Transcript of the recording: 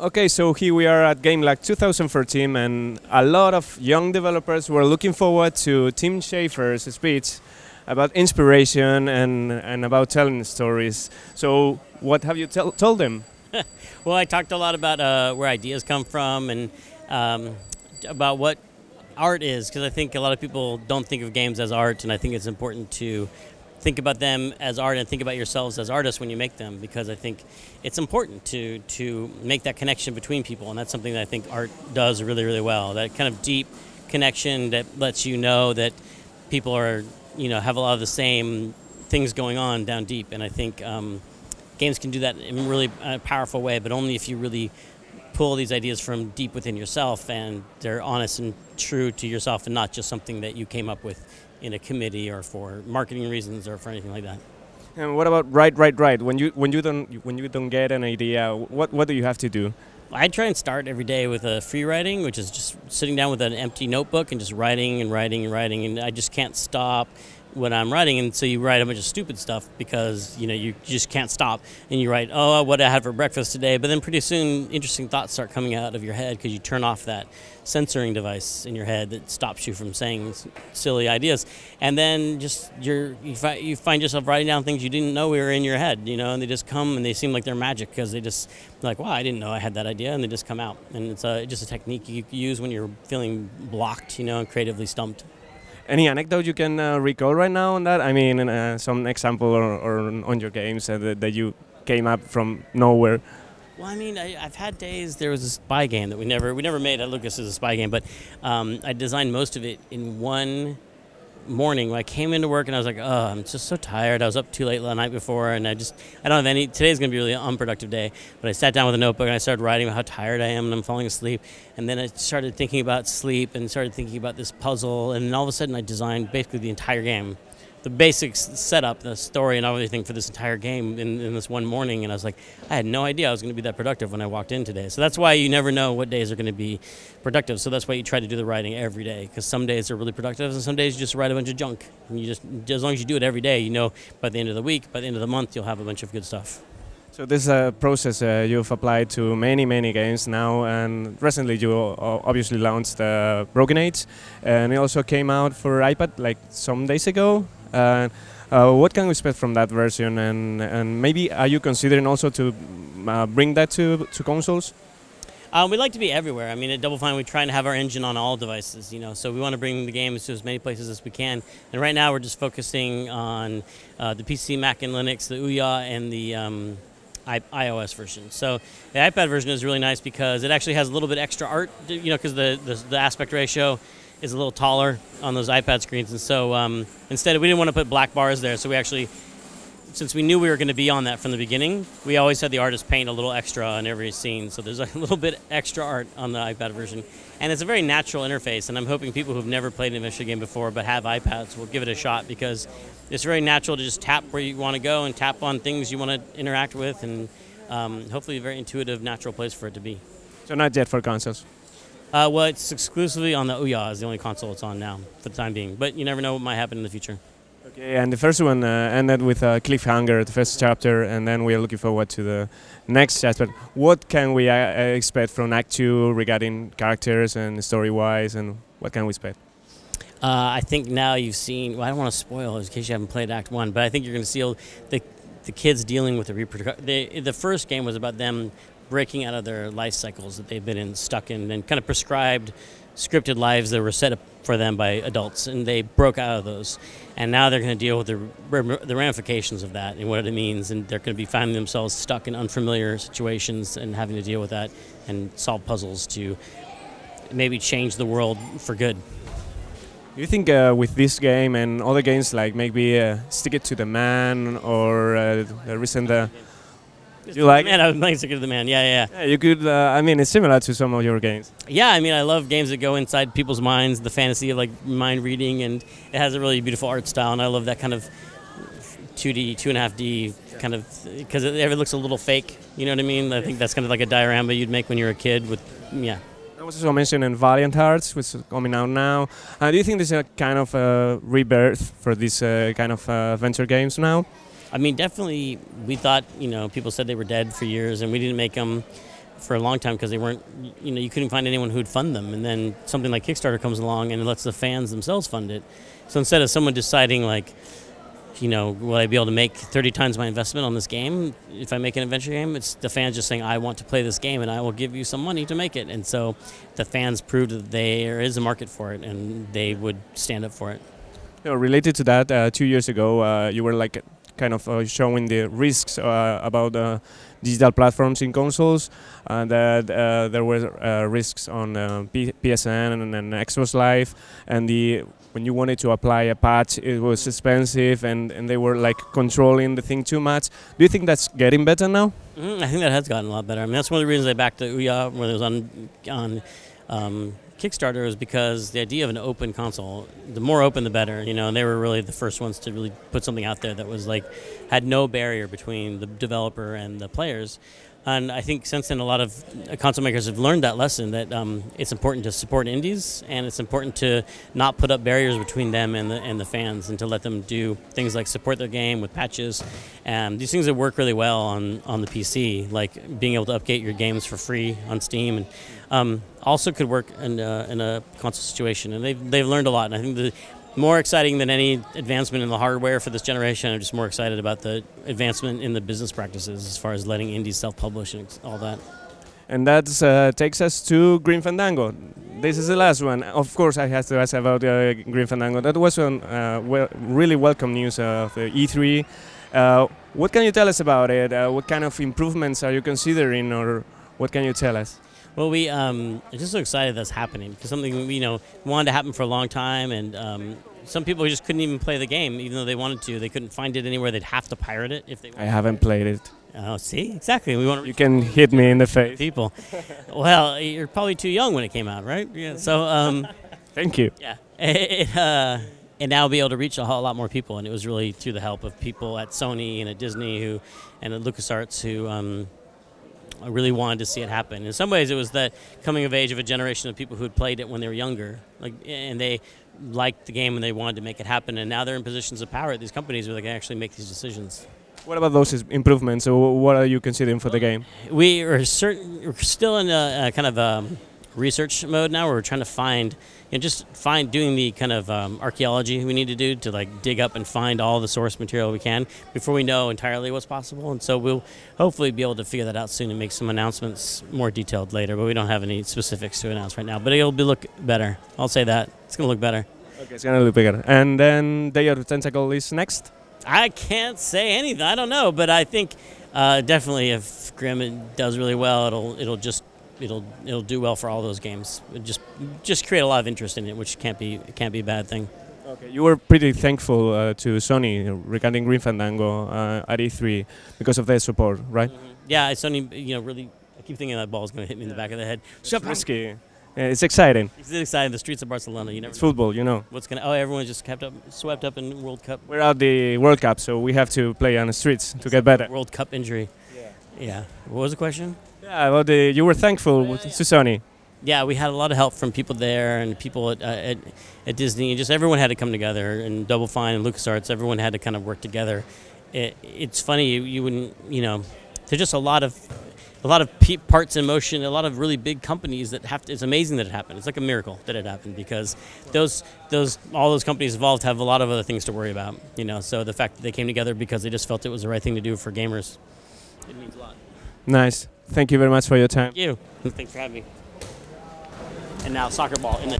Okay, so here we are at Gamelab 2013, and a lot of young developers were looking forward to Tim Schafer's speech about inspiration and about telling stories. So, what have you told them? Well, I talked a lot about where ideas come from and about what art is, because I think a lot of people don't think of games as art, and I think it's important to think about them as art and think about yourselves as artists when you make them, because I think it's important to make that connection between people, and that's something that I think art does really, really well. That kind of deep connection that lets you know that people are, have a lot of the same things going on down deep, and I think games can do that in a really powerful way, but only if you really pull these ideas from deep within yourself and they're honest and true to yourself and not just something that you came up with in a committee or for marketing reasons or for anything like that. And what about right? When you don't get an idea, what do you have to do? I try and start every day with a free writing, which is just sitting down with an empty notebook and just writing and writing and writing, and I just can't stop when I'm writing, and so you write a bunch of stupid stuff because you just can't stop, and you write, oh, what I had for breakfast today, but then pretty soon interesting thoughts start coming out of your head because you turn off that censoring device in your head that stops you from saying silly ideas, and then just you find yourself writing down things you didn't know were in your head, and they just come and they seem like they're magic because they just like, wow, I didn't know I had that idea, and they just come out, and it's just a technique you use when you're feeling blocked, and creatively stumped. Any anecdote you can recall right now on that? I mean, some example or on your games that you came up from nowhere. Well, I mean, I've had days. There was a spy game that we never made at Lucas as a spy game, but I designed most of it in one morning. When I came into work and I was like, oh, I'm just so tired. I was up too late the night before, and I don't have any. Today's going to be a really unproductive day. But I sat down with a notebook and I started writing about how tired I am and I'm falling asleep. And then I started thinking about sleep and started thinking about this puzzle. And then all of a sudden I designed basically the entire game. The basic setup, the story, and everything for this entire game in this one morning, and I was like, I had no idea I was going to be that productive when I walked in today. So that's why you never know what days are going to be productive. So that's why you try to do the writing every day, because some days are really productive, and some days you just write a bunch of junk. And you just, as long as you do it every day, by the end of the week, by the end of the month, you'll have a bunch of good stuff. So this process you've applied to many games now, and recently you obviously launched Broken Age, and it also came out for iPad like some days ago. What can we expect from that version, and maybe are you considering also to bring that to consoles? We'd like to be everywhere. I mean, at Double Fine, we try and have our engine on all devices, so we want to bring the games to as many places as we can. And right now, we're just focusing on the PC, Mac, and Linux, the Ouya, and the iOS version. So the iPad version is really nice because it actually has a little bit extra art, because the aspect ratio is a little taller on those iPad screens, and so instead we didn't want to put black bars there, so we actually, since we knew we were going to be on that from the beginning, we always had the artist paint a little extra on every scene, so there's a little bit extra art on the iPad version, and it's a very natural interface, and I'm hoping people who've never played an adventure game before but have iPads will give it a shot, because it's very natural to just tap where you want to go and tap on things you want to interact with, and hopefully a very intuitive, natural place for it to be. So not yet for consoles? Well, it's exclusively on the Ouya, is the only console it's on now, for the time being. But you never know what might happen in the future. Okay, and the first one ended with a cliffhanger, the first chapter, and then we are looking forward to the next chapter. What can we expect from Act 2 regarding characters and story-wise, and what can we expect? I think now you've seen, well, I don't want to spoil in case you haven't played Act 1, but I think you're going to see the kids dealing with the repercussions. The first game was about them breaking out of their life cycles that they've been stuck in, and kind of prescribed, scripted lives that were set up for them by adults, and they broke out of those. And now they're going to deal with the ramifications of that and what it means, and they're going to be finding themselves stuck in unfamiliar situations and having to deal with that and solve puzzles to maybe change the world for good. Do you think with this game and other games like maybe Stick It to the Man or the recent... you like Man, I was playing Stick It to the Man. Yeah. You could. I mean, it's similar to some of your games. Yeah, I mean, I love games that go inside people's minds, the fantasy of like mind reading, and it has a really beautiful art style, and I love that kind of 2D, 2.5D kind of, because it looks a little fake. You know what I mean? I think that's kind of like a diorama you'd make when you were a kid. I was also mentioning Valiant Hearts, which is coming out now. Do you think this is a kind of rebirth for these kind of adventure games now? I mean, definitely, we thought, people said they were dead for years, and we didn't make them. for a long time because they weren't, you couldn't find anyone who'd fund them. And then something like Kickstarter comes along and it lets the fans themselves fund it. So instead of someone deciding like, will I be able to make 30 times my investment on this game if I make an adventure game? It's the fans just saying, I want to play this game and I will give you some money to make it. And so the fans proved that there is a market for it and they would stand up for it. Related to that, 2 years ago, you were like kind of showing the risks about digital platforms in consoles, and that there were risks on PSN and Xbox Live, and when you wanted to apply a patch, it was expensive, and they were like controlling the thing too much. Do you think that's getting better now? I think that has gotten a lot better. I mean, that's one of the reasons I backed Ouya when it was on Kickstarter, was because the idea of an open console, the more open the better, and they were really the first ones to really put something out there that was like, had no barrier between the developer and the players. And I think since then a lot of console makers have learned that lesson, that it's important to support indies, and it's important to not put up barriers between them and the fans, and to let them do things like support their game with patches. And these things that work really well on the PC, like being able to update your games for free on Steam, and also could work in a console situation. And they've learned a lot. And I think the more exciting than any advancement in the hardware for this generation, I'm just more excited about the advancement in the business practices as far as letting indies self-publish and all that. And that takes us to Grim Fandango. This is the last one. Of course, I have to ask about Grim Fandango. That was really welcome news of the E3. What can you tell us about it? What kind of improvements are you considering, or what can you tell us? Well, I'm just so excited that's happening, because something we wanted to happen for a long time, and some people just couldn't even play the game, even though they wanted to. They couldn't find it anywhere. They'd have to pirate it if they wanted. I haven't played it. Oh, see, exactly. We want to. You can hit me in the face. People. Well, you're probably too young when it came out, right? Yeah. So. Thank you. Yeah. And now be able to reach a whole lot more people, and it was really through the help of people at Sony and at Disney and at LucasArts who. I really wanted to see it happen. In some ways, it was that coming of age of a generation of people who had played it when they were younger, and they liked the game and they wanted to make it happen. And now they're in positions of power at these companies where they can actually make these decisions. What about those improvements? So what are you considering for the game? We're still in a kind of research mode now, where we're trying to find, doing the kind of archaeology we need to do to like dig up and find all the source material we can before we know entirely what's possible. And so we'll hopefully be able to figure that out soon and make some announcements more detailed later, but we don't have any specifics to announce right now. But it'll look better. I'll say that. It's going to look better. Okay, it's going to look bigger. And then Day of the Tentacle is next? I can't say anything. I don't know, but I think definitely if Grim does really well, it'll do well for all those games. Just create a lot of interest in it, which can't be a bad thing. Okay, you were pretty thankful to Sony regarding Grim Fandango at E3 because of their support, right? Mm-hmm. Yeah, Sony, really. I keep thinking that ball's going to hit me in the back of the head. It's risky. It's exciting. It's exciting. The streets of Barcelona. You never. It's football, What's gonna? Oh, everyone just swept up in World Cup. We're at the World Cup, so we have to play on the streets to get better. World Cup injury. Yeah. What was the question? Yeah, well, you were thankful to Sony. Yeah, we had a lot of help from people there and people at Disney, and just everyone had to come together, and Double Fine and LucasArts, everyone had to kind of work together. It's funny, you wouldn't, there's just a lot of parts in motion, a lot of really big companies that have to, it's amazing that it happened. It's like a miracle that it happened, because all those companies involved have a lot of other things to worry about, so the fact that they came together because they just felt it was the right thing to do for gamers, it means a lot. Nice. Thank you very much for your time. Thank you. Thanks for having me. And now soccer ball in the